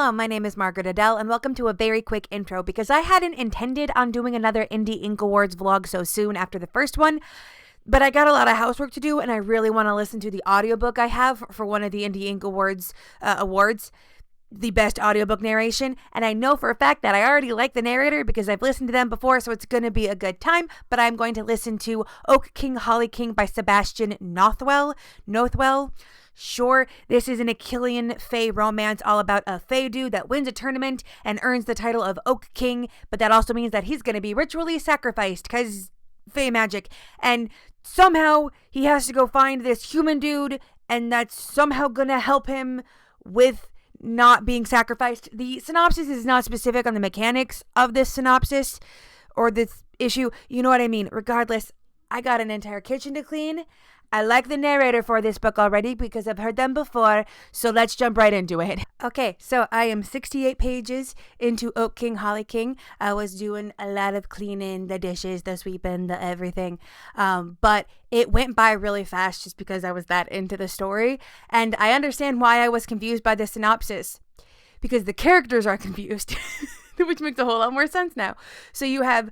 Hello, my name is Margaret Adele, and welcome to a very quick intro because I hadn't intended on doing another Indie Ink Awards vlog so soon after the first one, but I got a lot of housework to do, and I really want to listen to the audiobook I have for one of the Indie Ink Awards, the best audiobook narration, and I know for a fact that I already like the narrator because I've listened to them before, so it's going to be a good time, but I'm going to listen to Oak King, Holly King by Sebastian Nothwell. Sure, this is an Achillean Fae romance all about a Fae dude that wins a tournament and earns the title of Oak King, but that also means that he's going to be ritually sacrificed because Fae magic, and somehow he has to go find this human dude, and that's somehow going to help him with not being sacrificed. The synopsis is not specific on the mechanics of this synopsis or this issue. You know what I mean? Regardless, I got an entire kitchen to clean. I like the narrator for this book already because I've heard them before, so let's jump right into it. Okay, so I am 68 pages into Oak King, Holly King. I was doing a lot of cleaning, the dishes, the sweeping, the everything, but it went by really fast just because I was that into the story, and I understand why I was confused by the synopsis, because the characters are confused. Which makes a whole lot more sense now. So you have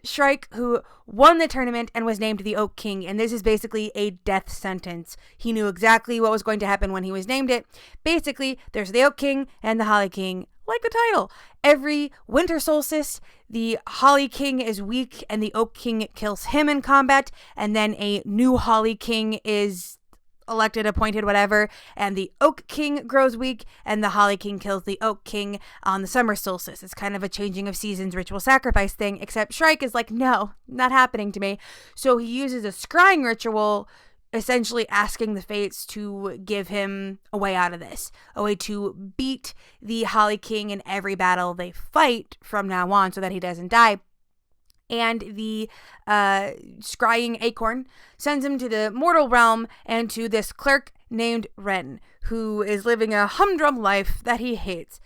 Shrike, who won the tournament and was named the Oak King, and this is basically a death sentence. He knew exactly what was going to happen when he was named it. Basically, there's the Oak King and the Holly King, like the title. Every winter solstice, the Holly King is weak, and the Oak King kills him in combat, and then a new Holly King is elected, appointed, whatever, and the Oak King grows weak, and the Holly King kills the Oak King on the summer solstice. It's kind of a changing of seasons ritual sacrifice thing, except Shrike is like, no, not happening to me. So he uses a scrying ritual, essentially asking the fates to give him a way out of this, a way to beat the Holly King in every battle they fight from now on so that he doesn't die. And the scrying acorn sends him to the mortal realm and to this clerk named Ren, who is living a humdrum life that he hates.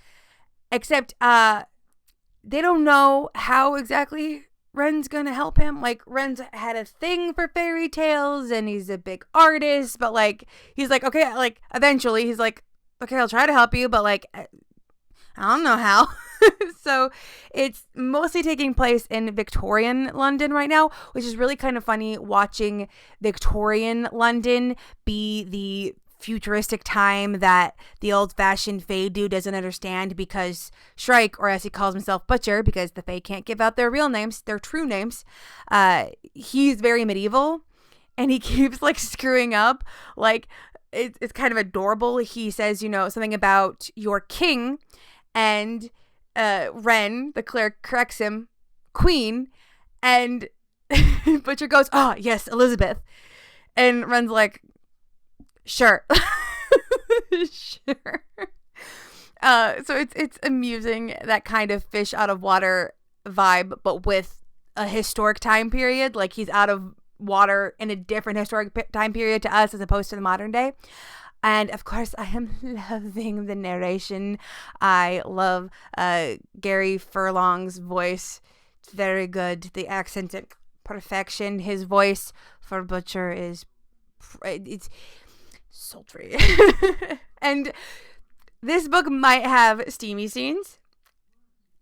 Except they don't know how exactly Ren's gonna help him. Like, Ren's had a thing for fairy tales, and he's a big artist, but, like, he's like, okay, like, eventually, he's like, okay, I'll try to help you, but, like, I don't know how. So it's mostly taking place in Victorian London right now, which is really kind of funny watching Victorian London be the futuristic time that the old-fashioned Fae dude doesn't understand, because Shrike, or as he calls himself, Butcher, because the Fae can't give out their real names, their true names, he's very medieval, and he keeps, like, screwing up. Like, it's kind of adorable. He says, you know, something about your king, and Ren, the clerk, corrects him, Queen, and Butcher goes, oh, yes, Elizabeth. And Ren's like, sure. Sure. So it's amusing, that kind of fish out of water vibe, but with a historic time period. Like, he's out of water in a different historic time period to us as opposed to the modern day. And of course, I am loving the narration. I love Gary Furlong's voice. It's very good. The accent at perfection. His voice for Butcher is it's sultry. And this book might have steamy scenes,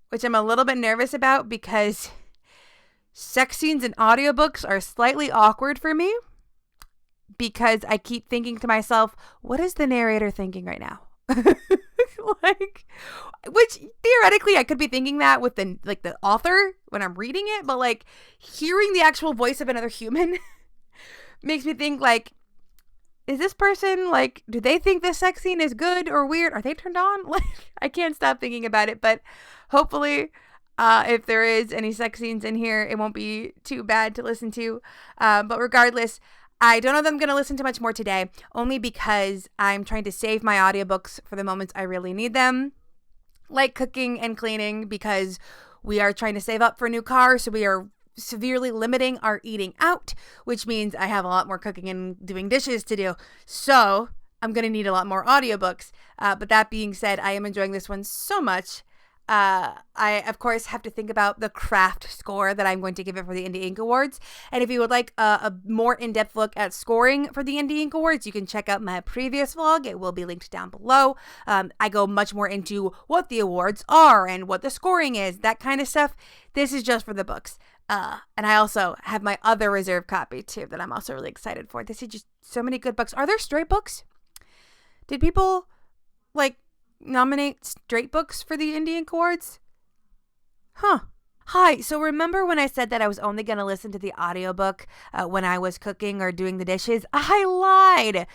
which I'm a little bit nervous about because sex scenes in audiobooks are slightly awkward for me. Because I keep thinking to myself, what is the narrator thinking right now? Like, which theoretically I could be thinking that with the author when I'm reading it, but like hearing the actual voice of another human makes me think, like, is this person, like, do they think this sex scene is good or weird? Are they turned on? Like, I can't stop thinking about it, but hopefully if there is any sex scenes in here, it won't be too bad to listen to. But regardless, I don't know that I'm going to listen to much more today, only because I'm trying to save my audiobooks for the moments I really need them, like cooking and cleaning, because we are trying to save up for a new car, so we are severely limiting our eating out, which means I have a lot more cooking and doing dishes to do. So I'm going to need a lot more audiobooks. But that being said, I am enjoying this one so much. I, of course, have to think about the craft score that I'm going to give it for the Indie Ink Awards. And if you would like a more in-depth look at scoring for the Indie Ink Awards, you can check out my previous vlog. It will be linked down below. I go much more into what the awards are and what the scoring is, that kind of stuff. This is just for the books. And I also have my other reserve copy, too, that I'm also really excited for. This is just so many good books. Are there straight books? Did people, nominate straight books for the Indie Ink Awards? Huh. Hi, so remember when I said that I was only going to listen to the audiobook when I was cooking or doing the dishes? I lied.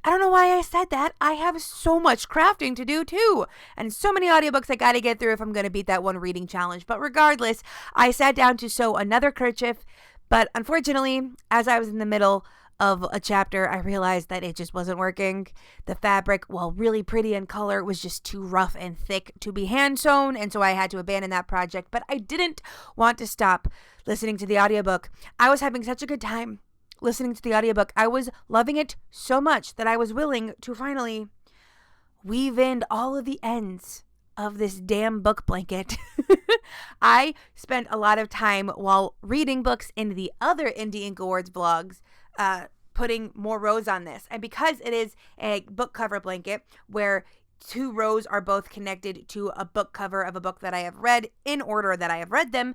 I don't know why I said that. I have so much crafting to do too, and so many audiobooks I got to get through if I'm going to beat that one reading challenge. But regardless, I sat down to sew another kerchief, but unfortunately, as I was in the middle of a chapter, I realized that it just wasn't working. The fabric, while really pretty in color, was just too rough and thick to be hand sewn, and so I had to abandon that project. But I didn't want to stop listening to the audiobook. I was having such a good time listening to the audiobook. I was loving it so much that I was willing to finally weave in all of the ends of this damn book blanket. I spent a lot of time while reading books in the other Indie Ink Awards vlogs putting more rows on this. And because it is a book cover blanket where 2 rows are both connected to a book cover of a book that I have read in order that I have read them,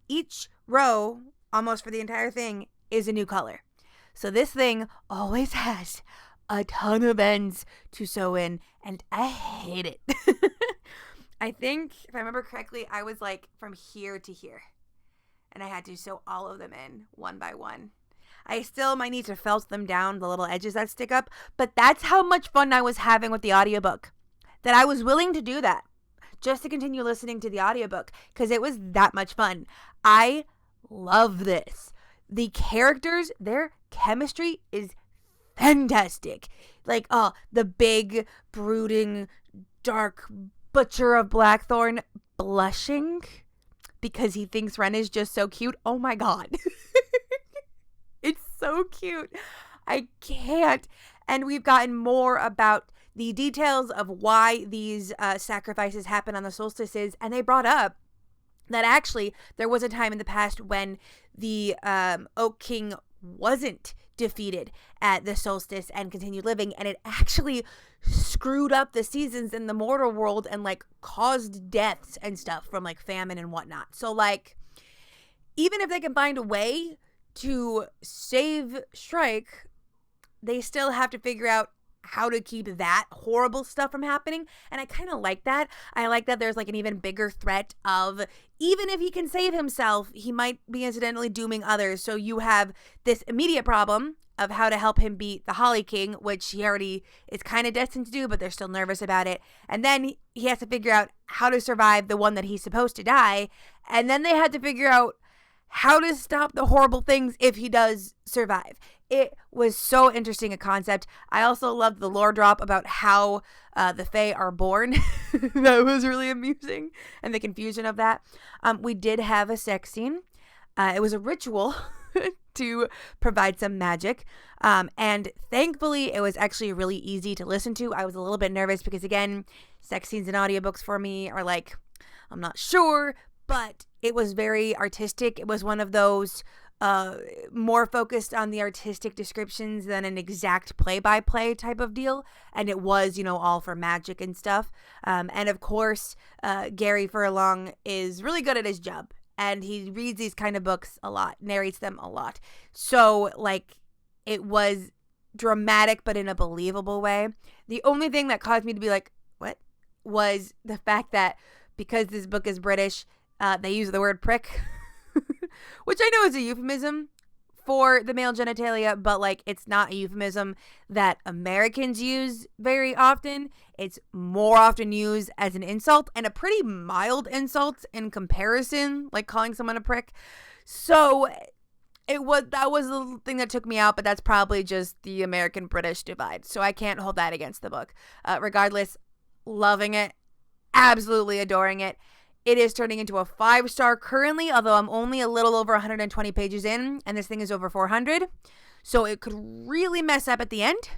each row, almost for the entire thing, is a new color. So this thing always has a ton of ends to sew in, and I hate it. I think, if I remember correctly, I was from here to here, and I had to sew all of them in one by one. I still might need to felt them down, the little edges that stick up, but that's how much fun I was having with the audiobook, that I was willing to do that just to continue listening to the audiobook because it was that much fun. I love this. The characters, their chemistry is fantastic. The big, brooding, dark butcher of Blackthorn blushing because he thinks Ren is just so cute. Oh my God. It's so cute. I can't. And we've gotten more about the details of why these sacrifices happen on the solstices. And they brought up that actually there was a time in the past when the Oak King wasn't defeated at the solstice and continued living. And it actually screwed up the seasons in the mortal world and caused deaths and stuff from famine and whatnot. So even if they can find a way to save Shrike, they still have to figure out how to keep that horrible stuff from happening. And I kind of like that. I like that there's an even bigger threat of, even if he can save himself, he might be incidentally dooming others. So you have this immediate problem of how to help him beat the Holly King, which he already is kind of destined to do, but they're still nervous about it. And then he has to figure out how to survive the one that he's supposed to die. And then they had to figure out how to stop the horrible things if he does survive. It was so interesting a concept. I also loved the lore drop about how the Fae are born. That was really amusing, and the confusion of that. We did have a sex scene. It was a ritual to provide some magic. And thankfully, it was actually really easy to listen to. I was a little bit nervous because, again, sex scenes in audiobooks for me are I'm not sure, but it was very artistic. It was one of those more focused on the artistic descriptions than an exact play-by-play type of deal. And it was, all for magic and stuff. And of course, Gary Furlong is really good at his job. And he reads these kind of books a lot, narrates them a lot. So, it was dramatic, but in a believable way. The only thing that caused me to be what? Was the fact that because this book is British, they use the word prick, which I know is a euphemism for the male genitalia, but it's not a euphemism that Americans use very often. It's more often used as an insult, and a pretty mild insult in comparison, calling someone a prick. So that was the thing that took me out, but that's probably just the American-British divide. So I can't hold that against the book. Regardless, loving it, absolutely adoring it. It is turning into a 5-star currently, although I'm only a little over 120 pages in, and this thing is over 400. So it could really mess up at the end.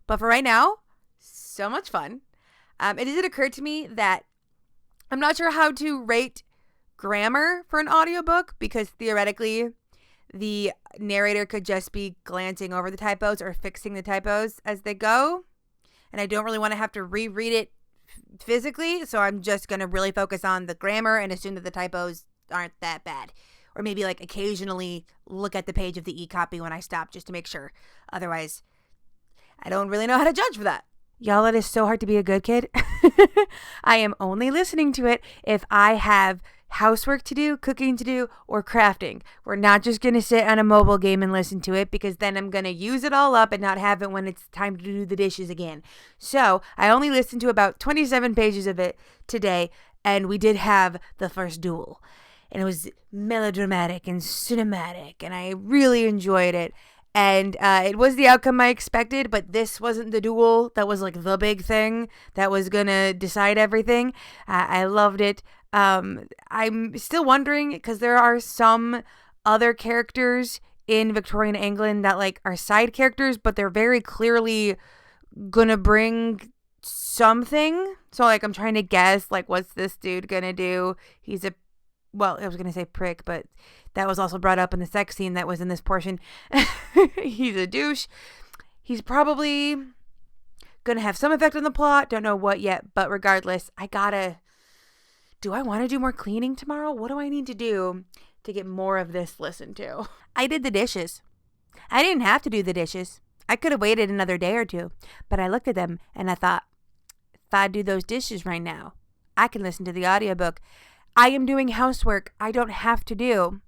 But for right now, so much fun. It did occur to me that I'm not sure how to rate grammar for an audiobook because theoretically the narrator could just be glancing over the typos or fixing the typos as they go. And I don't really want to have to reread it physically, so I'm just going to really focus on the grammar and assume that the typos aren't that bad. Or maybe like occasionally look at the page of the e-copy when I stop just to make sure. Otherwise, I don't really know how to judge for that. Y'all, it is so hard to be a good kid. I am only listening to it if I have housework to do, cooking to do, or crafting. We're not just going to sit on a mobile game and listen to it because then I'm going to use it all up and not have it when it's time to do the dishes again. So I only listened to about 27 pages of it today, and we did have the first duel. And it was melodramatic and cinematic, and I really enjoyed it. And it was the outcome I expected, but this wasn't the duel that was like the big thing that was going to decide everything. I loved it. I'm still wondering because there are some other characters in Victorian England that like are side characters, but they're very clearly going to bring something. So like I'm trying to guess like what's this dude going to do? He's well, I was going to say prick, but that was also brought up in the sex scene that was in this portion. He's a douche. He's probably going to have some effect on the plot. Don't know what yet, but regardless, do I want to do more cleaning tomorrow? What do I need to do to get more of this listened to? I did the dishes. I didn't have to do the dishes. I could have waited another day or two, but I looked at them and I thought, if I do those dishes right now, I can listen to the audiobook. I am doing housework I don't have to do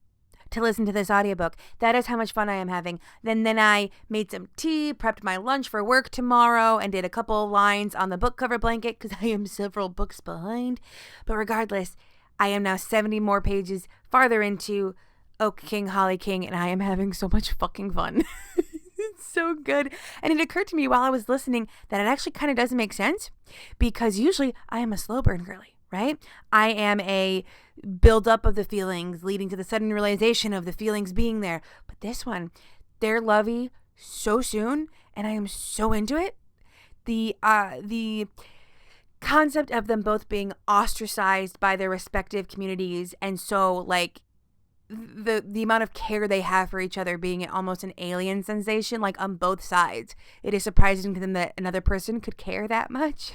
to listen to this audiobook. That is how much fun I am having. Then I made some tea, prepped my lunch for work tomorrow, and did a couple lines on the book cover blanket because I am several books behind. But regardless, I am now 70 more pages farther into Oak King, Holly King, and I am having so much fucking fun. It's so good. And it occurred to me while I was listening that it actually kind of doesn't make sense because usually I am a slow burn girly. Right? I am a build-up of the feelings leading to the sudden realization of the feelings being there. But this one, they're lovey so soon, and I am so into it. The concept of them both being ostracized by their respective communities, and so like the amount of care they have for each other being almost an alien sensation, like on both sides. It is surprising to them that another person could care that much.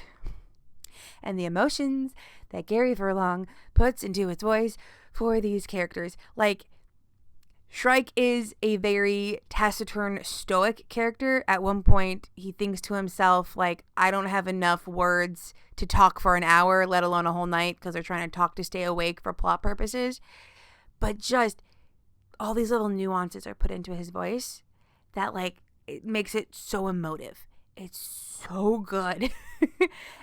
And the emotions that Gary Furlong puts into his voice for these characters. Like, Shrike is a very taciturn, stoic character. At one point, he thinks to himself, like, I don't have enough words to talk for an hour, let alone a whole night, because they're trying to talk to stay awake for plot purposes. But just all these little nuances are put into his voice that, like, it makes it so emotive. It's so good.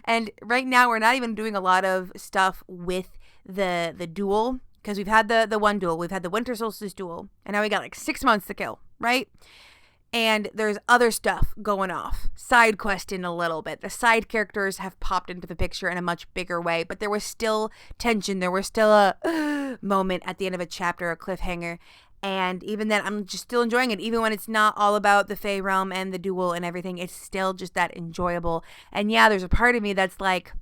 And right now we're not even doing a lot of stuff with the duel because we've had the one duel. We've had the Winter Solstice duel. And now we got like 6 months to kill, right? And there's other stuff going off. Side questing a little bit. The side characters have popped into the picture in a much bigger way. But there was still tension. There was still a moment at the end of a chapter, a cliffhanger. And even then, I'm just still enjoying it. Even when it's not all about the Fey realm and the duel and everything, it's still just that enjoyable. And yeah, there's a part of me that's like,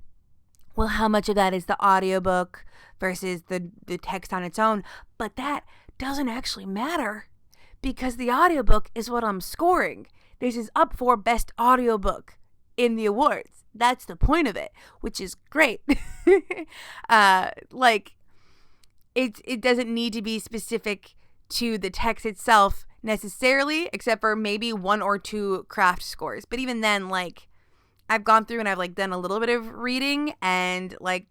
well, how much of that is the audiobook versus the text on its own? But that doesn't actually matter because the audiobook is what I'm scoring. This is up for best audiobook in the awards. That's the point of it, which is great. Like, it doesn't need to be specific to the text itself necessarily, except for maybe 1 or 2 craft scores. But even then, like, I've gone through and I've like done a little bit of reading and like,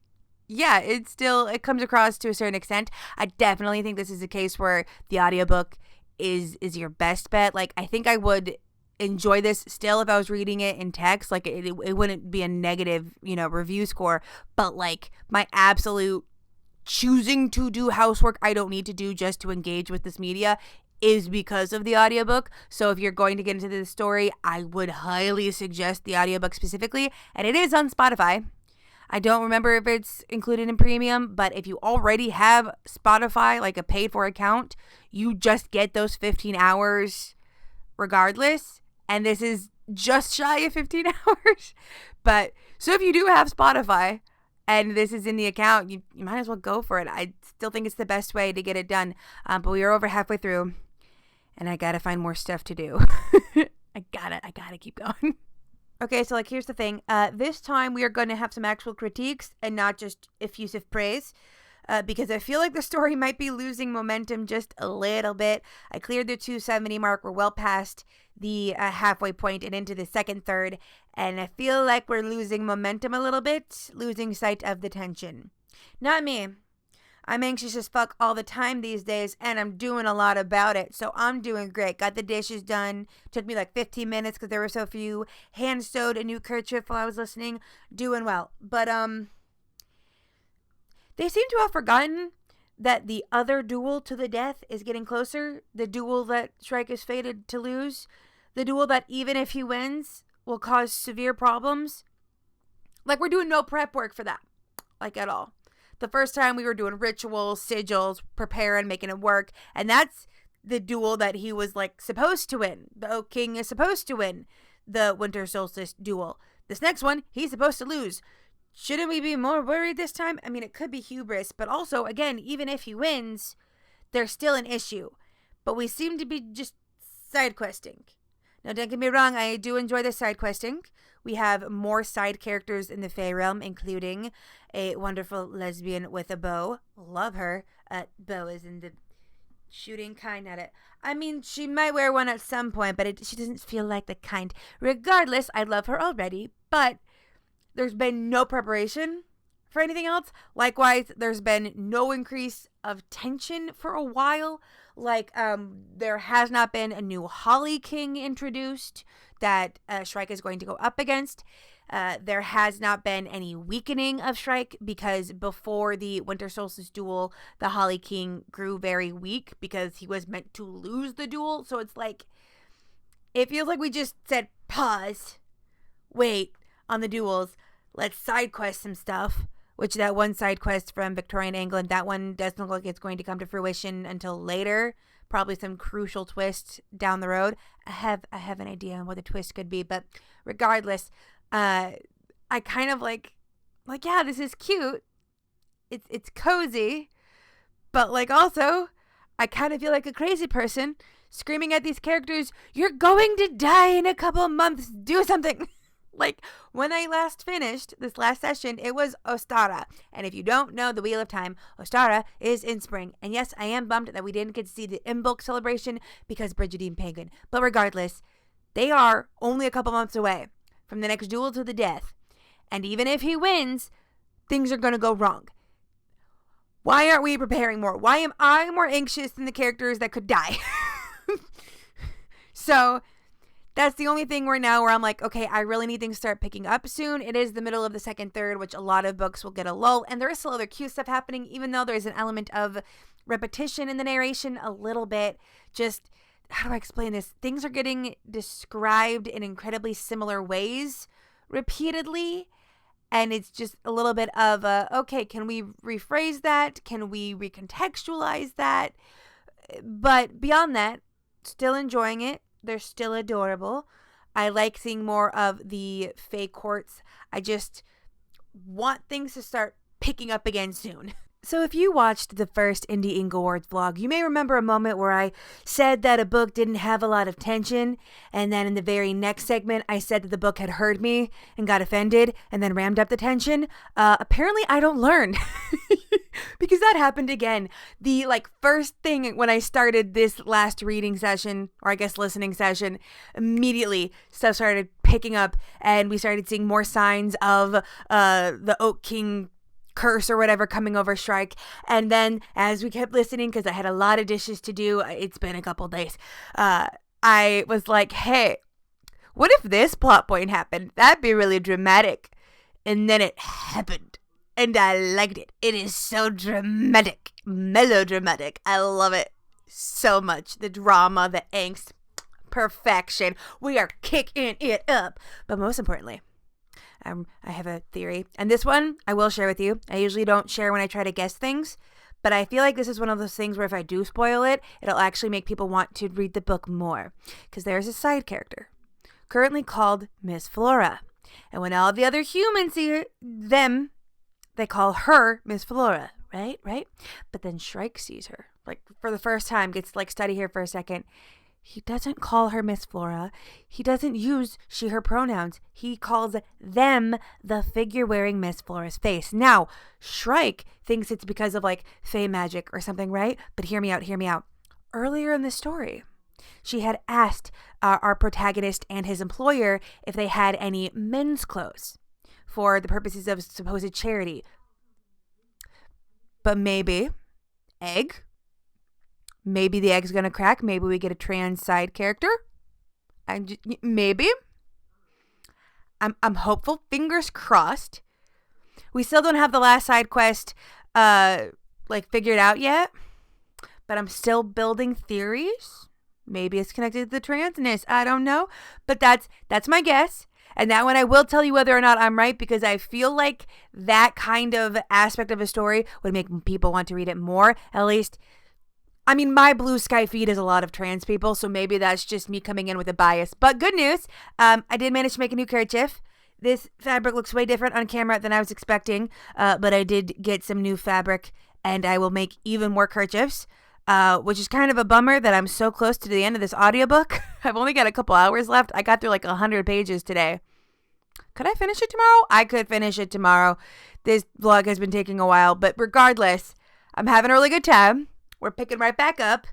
yeah, it comes across to a certain extent. I definitely think this is a case where the audiobook is your best bet. Like, I think I would enjoy this still if I was reading it in text. Like, it wouldn't be a negative, review score, but like my absolute choosing to do housework I don't need to do just to engage with this media is because of the audiobook. So if you're going to get into this story, I would highly suggest the audiobook specifically, and it is on Spotify. I don't remember if it's included in premium, but if you already have Spotify, like a paid for account, you just get those 15 hours regardless, and this is just shy of 15 hours. But so if you do have Spotify and this is in the account, you might as well go for it. I still think it's the best way to get it done. But we are over halfway through, and I gotta find more stuff to do. I gotta keep going. Okay, so here's the thing. This time we are going to have some actual critiques and not just effusive praise. Because I feel like the story might be losing momentum just a little bit. I cleared the 270 mark. We're well past the halfway point and into the second third. And I feel like we're losing momentum a little bit, losing sight of the tension. Not me. I'm anxious as fuck all the time these days, and I'm doing a lot about it. So I'm doing great. Got the dishes done. Took me 15 minutes because there were so few. Hand sewed a new kerchief while I was listening. Doing well. But, they seem to have forgotten that the other duel to the death is getting closer. The duel that Shrike is fated to lose. The duel that even if he wins will cause severe problems. We're doing no prep work for that. At all. The first time we were doing rituals, sigils, preparing, making it work. And that's the duel that he was supposed to win. The Oak King is supposed to win the Winter Solstice duel. This next one, he's supposed to lose. Shouldn't we be more worried this time? I mean, it could be hubris, but also, again, even if he wins, there's still an issue. But we seem to be just side questing. Now, don't get me wrong, I do enjoy the side questing. We have more side characters in the Fae realm, including a wonderful lesbian with a bow. Love her. Bow is in the shooting kind at it. I mean, she might wear one at some point, but she doesn't feel like the kind. Regardless, I love her already, but there's been no preparation for anything else. Likewise, there's been no increase of tension for a while. There has not been a new Holly King introduced that Shrike is going to go up against. There has not been any weakening of Shrike because before the Winter Solstice duel, the Holly King grew very weak because he was meant to lose the duel. So it's it feels like we just said, pause, wait on the duels. Let's side quest some stuff, which that one side quest from Victorian England, that one doesn't look like it's going to come to fruition until later. Probably some crucial twist down the road. I have an idea on what the twist could be, but regardless, I kind of yeah, this is cute. It's cozy, but also, I kind of feel like a crazy person screaming at these characters, "You're going to die in a couple of months. Do something." When I last finished this last session, it was Ostara. And if you don't know the Wheel of Time, Ostara is in spring. And yes, I am bummed that we didn't get to see the Imbolc celebration because Brigidine Penguin. But regardless, they are only a couple months away from the next duel to the death. And even if he wins, things are going to go wrong. Why aren't we preparing more? Why am I more anxious than the characters that could die? So that's the only thing where I'm okay, I really need things to start picking up soon. It is the middle of the second third, which a lot of books will get a lull. And there is still other cute stuff happening, even though there's an element of repetition in the narration a little bit. Just, how do I explain this? Things are getting described in incredibly similar ways repeatedly. And it's just a little bit of, okay, can we rephrase that? Can we recontextualize that? But beyond that, still enjoying it. They're still adorable. I like seeing more of the Fae courts. I just want things to start picking up again soon. So if you watched the first Indie Ink Awards vlog, you may remember a moment where I said that a book didn't have a lot of tension, and then in the very next segment, I said that the book had heard me and got offended and then rammed up the tension. Apparently, I don't learn. Because that happened again. The first thing when I started this last reading session, or I guess listening session, immediately stuff started picking up, and we started seeing more signs of the Oak King curse or whatever coming over Shrike. And then as we kept listening, because I had a lot of dishes to do, it's been a couple days, I was like, hey, what if this plot point happened? That'd be really dramatic. And then it happened. And I liked it. It is so dramatic, melodramatic. I love it so much. The drama, the angst, perfection. We are kicking it up. But most importantly, I have a theory. And this one I will share with you. I usually don't share when I try to guess things. But I feel like this is one of those things where if I do spoil it, it'll actually make people want to read the book more. Because there's a side character currently called Miss Flora. And when all the other humans see them, they call her Miss Flora, right? But then Shrike sees her, like for the first time, gets like study here for a second. He doesn't call her Miss Flora. He doesn't use she, her pronouns. He calls them the figure wearing Miss Flora's face. Now, Shrike thinks it's because of like fey magic or something, right? But hear me out. Earlier in the story, she had asked our protagonist and his employer if they had any men's clothes for the purposes of supposed charity. But maybe egg. Maybe the egg's gonna crack. Maybe we get a trans side character. Maybe. I'm hopeful. Fingers crossed. We still don't have the last side quest figured out yet. But I'm still building theories. Maybe it's connected to the transness. I don't know. But that's my guess. And that one I will tell you whether or not I'm right, because I feel like that kind of aspect of a story would make people want to read it more. At least, I mean, my blue sky feed is a lot of trans people, so maybe that's just me coming in with a bias. But good news, I did manage to make a new kerchief. This fabric looks way different on camera than I was expecting, but I did get some new fabric, and I will make even more kerchiefs, which is kind of a bummer that I'm so close to the end of this audiobook. I've only got a couple hours left. I got through like 100 pages today. Could I finish it tomorrow? I could finish it tomorrow. This vlog has been taking a while, but regardless, I'm having a really good time. We're picking right back up.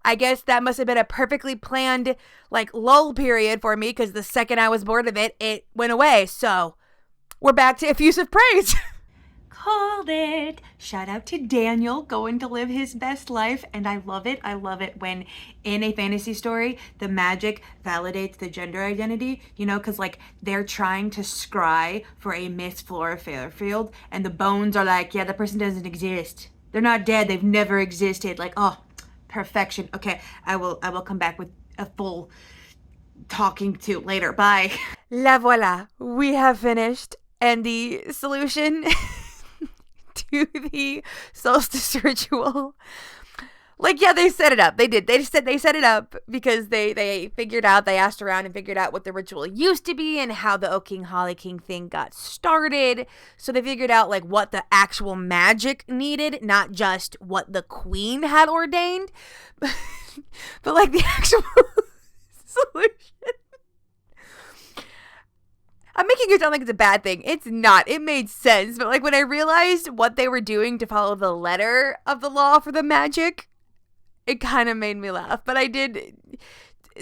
I guess that must have been a perfectly planned, like, lull period for me, because the second I was bored of it, it went away. So, we're back to effusive praise. Called it. Shout out to Daniel going to live his best life, and I love it. I love it when in a fantasy story the magic validates the gender identity, you know, because like they're trying to scry for a Miss Flora Fairfield, and the bones are like, yeah, the person doesn't exist. They're not dead. They've never existed. Like, oh, perfection. Okay, I will come back with a full talking to later. Bye. La voila. We have finished, and the solution to the solstice ritual. Like, yeah, they set it up. They did. They set it up because they figured out, they asked around and figured out what the ritual used to be and how the O King Holly King thing got started. So they figured out like what the actual magic needed, not just what the queen had ordained, but like the actual solution. I'm making it sound like it's a bad thing. It's not. It made sense. But like when I realized what they were doing to follow the letter of the law for the magic, it kind of made me laugh. But I did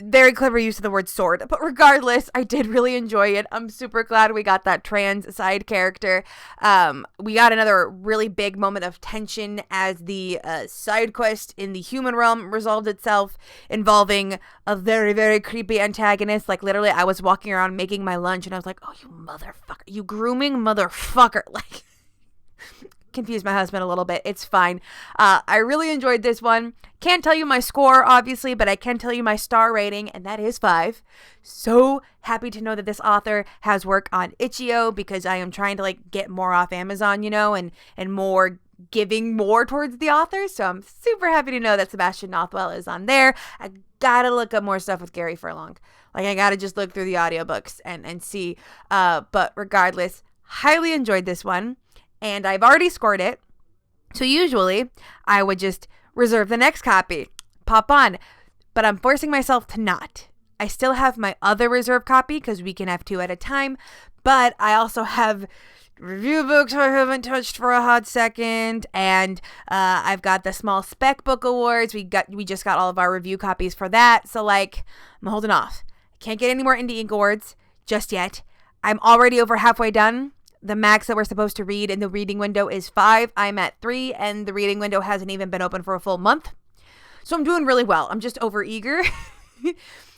very clever use of the word sword. But regardless, I did really enjoy it. I'm super glad we got that trans side character. We got another really big moment of tension as the side quest in the human realm resolved itself, involving a very, very creepy antagonist. Like literally, I was walking around making my lunch and I was like, oh, you motherfucker, you grooming motherfucker. Like, confused my husband a little bit. It's fine. I really enjoyed this one. Can't tell you my score, obviously, but I can tell you my star rating, and that is 5. So happy to know that this author has work on Itch.io, because I am trying to like get more off Amazon, you know, and more giving more towards the author. So I'm super happy to know that Sebastian Nothwell is on there. I gotta look up more stuff with Gary Furlong. Like, I gotta just look through the audiobooks and see. But regardless, highly enjoyed this one. And I've already scored it. So usually I would just reserve the next copy, pop on, but I'm forcing myself to not. I still have my other reserve copy because we can have 2 at a time, but I also have review books I haven't touched for a hot second, and I've got the small spec book awards. We just got all of our review copies for that. So like, I'm holding off. Can't get any more Indie Ink Awards just yet. I'm already over halfway done. The max that we're supposed to read in the reading window is 5. I'm at 3, and the reading window hasn't even been open for a full month. So I'm doing really well. I'm just over eager.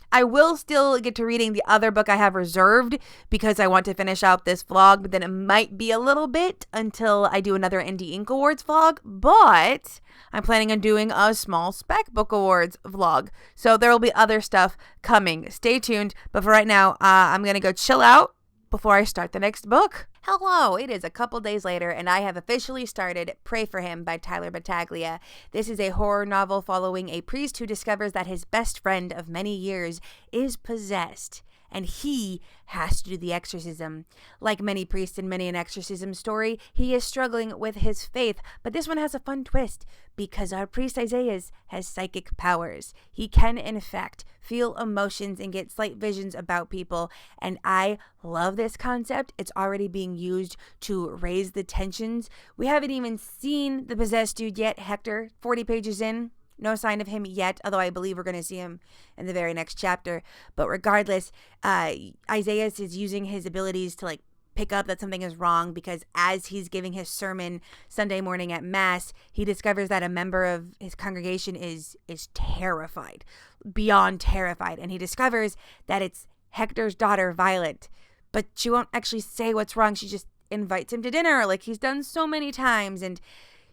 I will still get to reading the other book I have reserved because I want to finish out this vlog, but then it might be a little bit until I do another Indie Ink Awards vlog, but I'm planning on doing a small spec book awards vlog. So there will be other stuff coming. Stay tuned. But for right now, I'm going to go chill out before I start the next book. Hello, it is a couple days later, and I have officially started Pray for Him by Tyler Battaglia. This is a horror novel following a priest who discovers that his best friend of many years is possessed. and he has to do the exorcism. Like many priests in many an exorcism story, he is struggling with his faith, but this one has a fun twist because our priest Isaiah has psychic powers. He can, in fact, feel emotions and get slight visions about people, and I love this concept. It's already being used to raise the tensions. We haven't even seen the possessed dude yet, Hector, 40 pages in. No sign of him yet, although I believe we're going to see him in the very next chapter. But regardless, Isaiah is using his abilities to like pick up that something is wrong, because as he's giving his sermon Sunday morning at Mass, he discovers that a member of his congregation is terrified, beyond terrified. And he discovers that it's Hector's daughter, Violet. But she won't actually say what's wrong. She just invites him to dinner like he's done so many times. And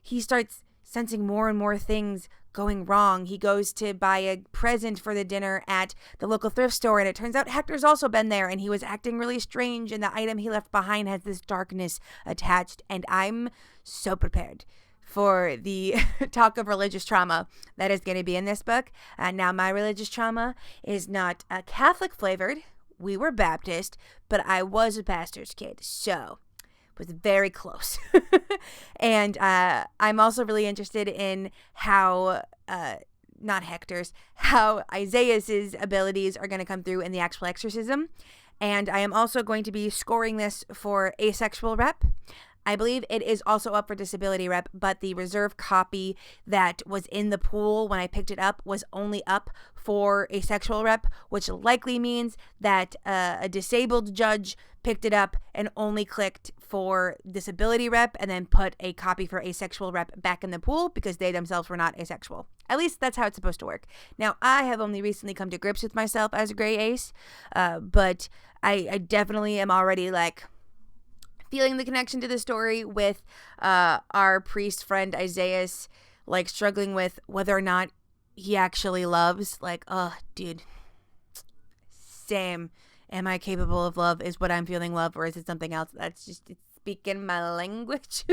he starts sensing more and more things going wrong. He goes to buy a present for the dinner at the local thrift store, and it turns out Hector's also been there, and he was acting really strange, and the item he left behind has this darkness attached. And I'm so prepared for the talk of religious trauma that is going to be in this book. Now, my religious trauma is not Catholic flavored. We were Baptist, but I was a pastor's kid, so was very close. And I'm also really interested in how, not Hector's, how Isaiah's abilities are going to come through in the actual exorcism. And I am also going to be scoring this for asexual rep. I believe it is also up for disability rep, but the reserve copy that was in the pool when I picked it up was only up for asexual rep, which likely means that a disabled judge picked it up and only clicked for disability rep and then put a copy for asexual rep back in the pool because they themselves were not asexual. At least that's how it's supposed to work. Now, I have only recently come to grips with myself as a gray ace, but I definitely am already like feeling the connection to the story with our priest friend Isaiah, like struggling with whether or not he actually loves. Like, oh, dude, same. Am I capable of love? Is what I'm feeling love, or is it something else? That's just it's speaking my language.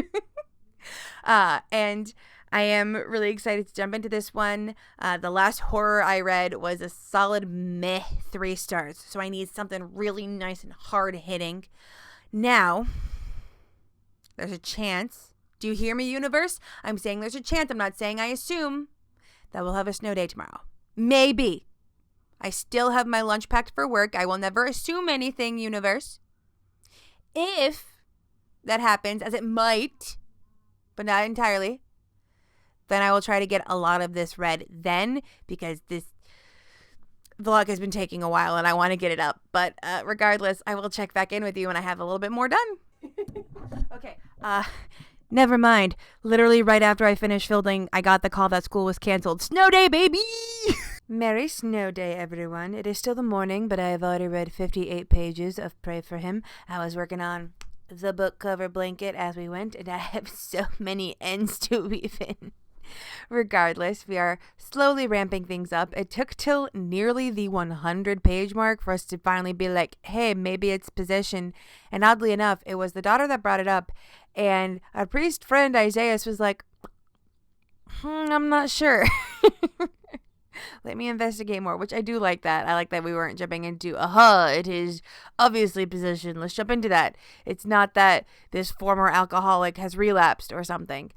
And I am really excited to jump into this one. The last horror I read was a solid meh 3 stars, so I need something really nice and hard hitting. Now, there's a chance. Do you hear me, universe? I'm saying there's a chance. I'm not saying I assume that we'll have a snow day tomorrow. Maybe. I still have my lunch packed for work. I will never assume anything, universe. If that happens, as it might, but not entirely, then I will try to get a lot of this read then, because this vlog has been taking a while and I want to get it up. But regardless, I will check back in with you when I have a little bit more done. Okay. Never mind. Literally right after I finished filming, I got the call that school was canceled. Snow day, baby! Merry snow day, everyone. It is still the morning, but I have already read 58 pages of Pray for Him. I was working on the book cover blanket as we went, and I have so many ends to weave in. Regardless, we are slowly ramping things up. It took till nearly the 100-page mark for us to finally be like, hey, maybe it's possession. And oddly enough, it was the daughter that brought it up. And our priest friend Isaiah was like, I'm not sure. Let me investigate more, which I do like that. I like that we weren't jumping into, it is obviously possession. Let's jump into that. It's not that this former alcoholic has relapsed or something.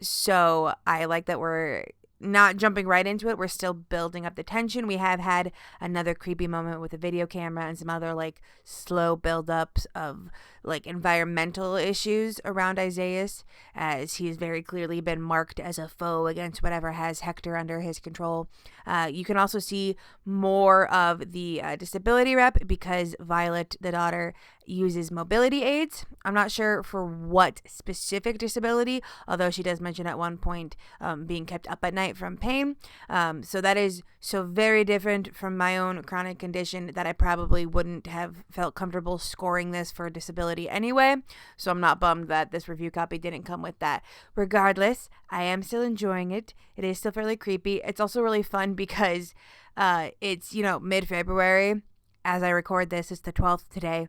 So I like that we're not jumping right into it. We're still building up the tension. We have had another creepy moment with a video camera and some other like slow buildups of like environmental issues around Isaiah, as he's very clearly been marked as a foe against whatever has Hector under his control. You can also see more of the disability rep because Violet, the daughter, uses mobility aids. I'm not sure for what specific disability, although she does mention at one point being kept up at night from pain. So that is so very different from my own chronic condition that I probably wouldn't have felt comfortable scoring this for disability anyway. So I'm not bummed that this review copy didn't come with that. Regardless, I am still enjoying it. It is still fairly creepy. It's also really fun because it's, mid-February. As I record this, it's the 12th today.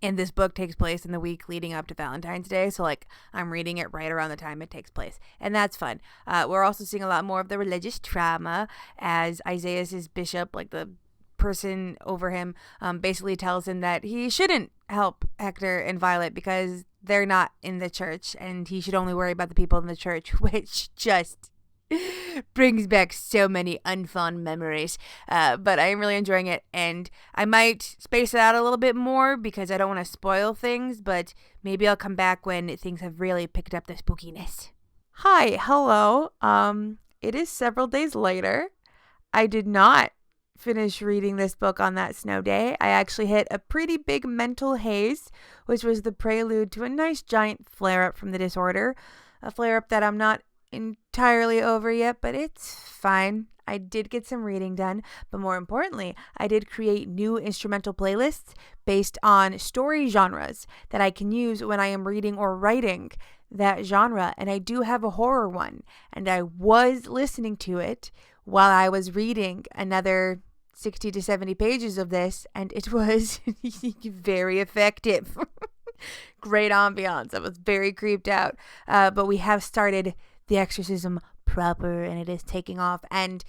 And this book takes place in the week leading up to Valentine's Day. So, I'm reading it right around the time it takes place. And that's fun. We're also seeing a lot more of the religious trauma as Isaiah's bishop, the person over him basically tells him that he shouldn't help Hector and Violet because they're not in the church and he should only worry about the people in the church, which just brings back so many unfond memories. But I am really enjoying it, and I might space it out a little bit more because I don't want to spoil things, but maybe I'll come back when things have really picked up the spookiness. Hi, hello. It is several days later. I did not finish reading this book on that snow day. I actually hit a pretty big mental haze, which was the prelude to a nice giant flare-up from the disorder. A flare-up that I'm not entirely over yet, but it's fine. I did get some reading done, but more importantly, I did create new instrumental playlists based on story genres that I can use when I am reading or writing that genre, and I do have a horror one, and I was listening to it while I was reading another 60 to 70 pages of this, and it was very effective. Great ambiance. I was very creeped out, but we have started the Exorcism proper, and it is taking off, and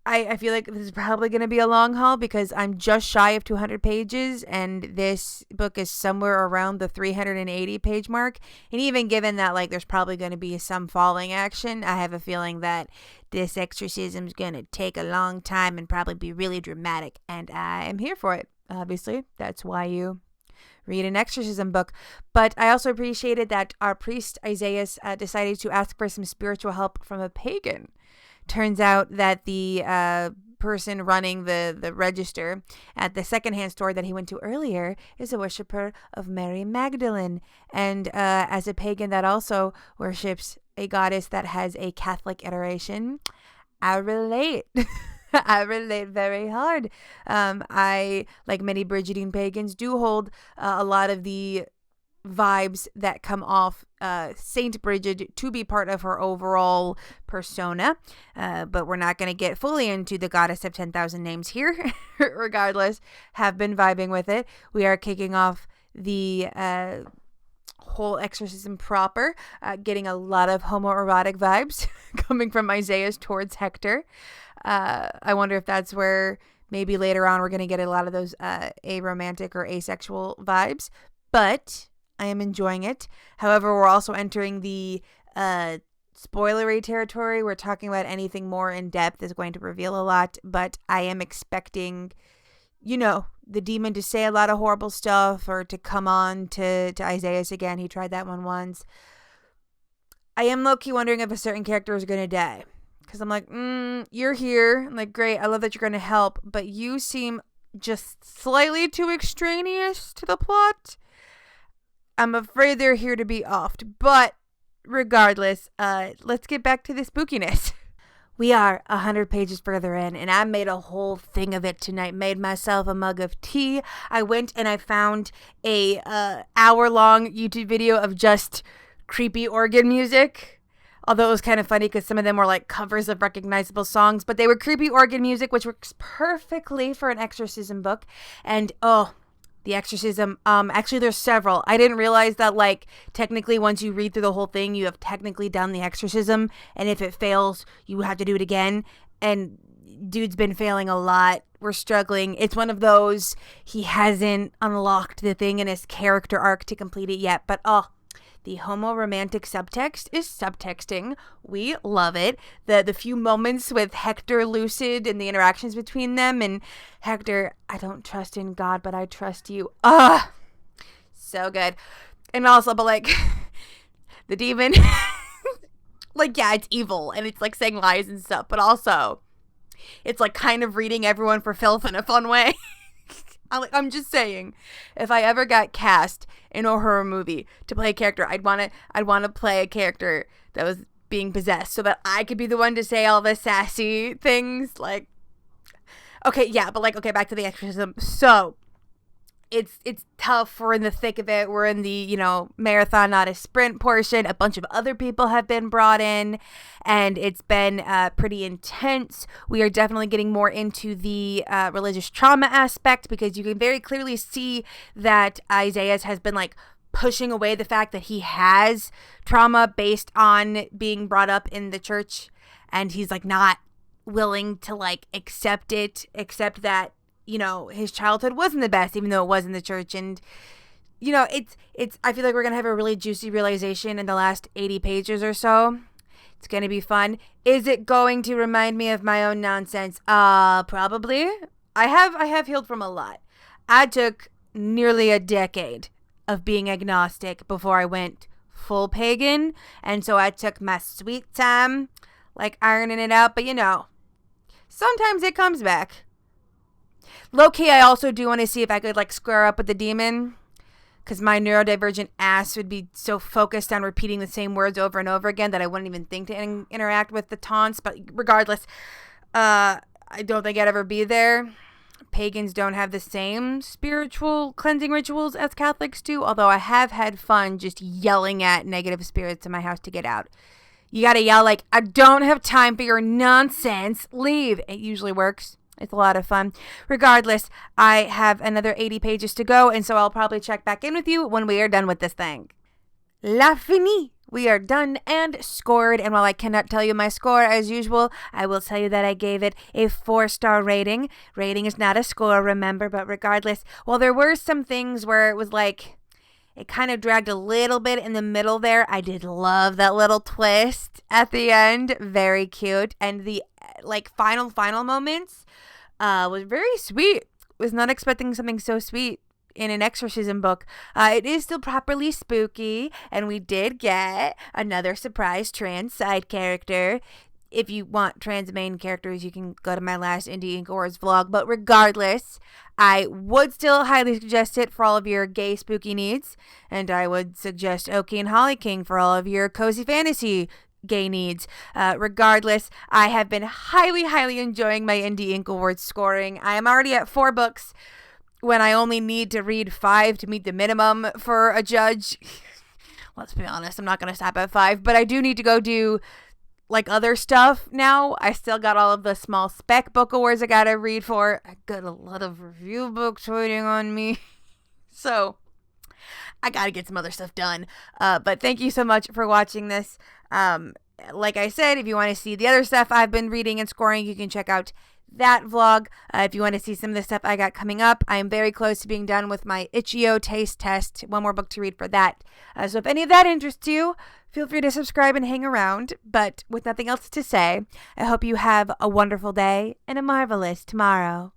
I feel like this is probably going to be a long haul because I'm just shy of 200 pages, and this book is somewhere around the 380 page mark, and even given that like there's probably going to be some falling action, I have a feeling that this exorcism is going to take a long time and probably be really dramatic, and I am here for it. Obviously, that's why you read an exorcism book. But I also appreciated that our priest Isaiah decided to ask for some spiritual help from a pagan. Turns out that the person running the register at the secondhand store that he went to earlier is a worshiper of Mary Magdalene, and as a pagan that also worships a goddess that has a Catholic iteration, I relate. I relate very hard. I, like many Brigidine pagans, do hold a lot of the vibes that come off Saint Bridget to be part of her overall persona. But we're not going to get fully into the goddess of 10,000 names here. Regardless, have been vibing with it. We are kicking off the whole exorcism proper, getting a lot of homoerotic vibes coming from Isaiah towards Hector. I wonder if that's where maybe later on we're going to get a lot of those aromantic or asexual vibes, but I am enjoying it. However, we're also entering the spoilery territory. We're talking about anything more in depth is going to reveal a lot, but I am expecting, the demon to say a lot of horrible stuff or to come on to Isaiah again. He tried that one once. I am low-key wondering if a certain character is going to die. Because I'm like, you're here. I'm like, great. I love that you're going to help. But you seem just slightly too extraneous to the plot. I'm afraid they're here to be offed. But regardless, let's get back to the spookiness. We are 100 pages further in, and I made a whole thing of it tonight. Made myself a mug of tea. I went and I found a hour-long YouTube video of just creepy organ music. Although it was kind of funny because some of them were like covers of recognizable songs, but they were creepy organ music, which works perfectly for an exorcism book. And the exorcism, actually there's several. I didn't realize that like technically once you read through the whole thing, you have technically done the exorcism. And if it fails, you have to do it again. And dude's been failing a lot. We're struggling. It's one of those, he hasn't unlocked the thing in his character arc to complete it yet. But the homo-romantic subtext is subtexting. We love it. The few moments with Hector lucid and the interactions between them, and Hector, I don't trust in God, but I trust you. So good. And also, but like, the demon, like, yeah, it's evil, and it's like saying lies and stuff, but also, it's like kind of reading everyone for filth in a fun way. I'm just saying, if I ever got cast in a horror movie to play a character, I'd want to play a character that was being possessed so that I could be the one to say all the sassy things. Like, okay, yeah, but like, okay, back to the exorcism. So it's tough. We're in the thick of it. We're in the, marathon, not a sprint portion. A bunch of other people have been brought in, and it's been pretty intense. We are definitely getting more into the religious trauma aspect because you can very clearly see that Isaiah has been like pushing away the fact that he has trauma based on being brought up in the church, and he's like not willing to like accept that his childhood wasn't the best, even though it was in the church. And, I feel like we're going to have a really juicy realization in the last 80 pages or so. It's going to be fun. Is it going to remind me of my own nonsense? Probably. I have healed from a lot. I took nearly a decade of being agnostic before I went full pagan. And so I took my sweet time, like ironing it out. But sometimes it comes back. Low-key, I also do want to see if I could square up with the demon. Because my neurodivergent ass would be so focused on repeating the same words over and over again that I wouldn't even think to interact with the taunts. But regardless, I don't think I'd ever be there. Pagans don't have the same spiritual cleansing rituals as Catholics do. Although I have had fun just yelling at negative spirits in my house to get out. You gotta yell I don't have time for your nonsense. Leave. It usually works. It's a lot of fun. Regardless, I have another 80 pages to go, and so I'll probably check back in with you when we are done with this thing. La fini! We are done and scored, and while I cannot tell you my score as usual, I will tell you that I gave it a 4-star rating. Rating is not a score, remember, but regardless, while there were some things where it was it kind of dragged a little bit in the middle there, I did love that little twist at the end. Very cute. And the final moments was very sweet. Was not expecting something so sweet in an exorcism book. It is still properly spooky, and we did get another surprise trans side character. If you want trans main characters, you can go to my last Indie Ink Awards vlog. But regardless, I would still highly suggest it for all of your gay spooky needs. And I would suggest Oki and Holly King for all of your cozy fantasy gay needs. Regardless, I have been highly, highly enjoying my Indie Ink Awards scoring. I am already at 4 books when I only need to read 5 to meet the minimum for a judge. Let's be honest, I'm not going to stop at 5, but I do need to go do other stuff now. I still got all of the small spec book awards I got to read for. I got a lot of review books waiting on me. So I got to get some other stuff done. But thank you so much for watching this. Like I said, if you want to see the other stuff I've been reading and scoring, you can check out that vlog. If you want to see some of the stuff I got coming up, I am very close to being done with my Itch.io taste test. 1 more book to read for that. So if any of that interests you, feel free to subscribe and hang around. But with nothing else to say, I hope you have a wonderful day and a marvelous tomorrow.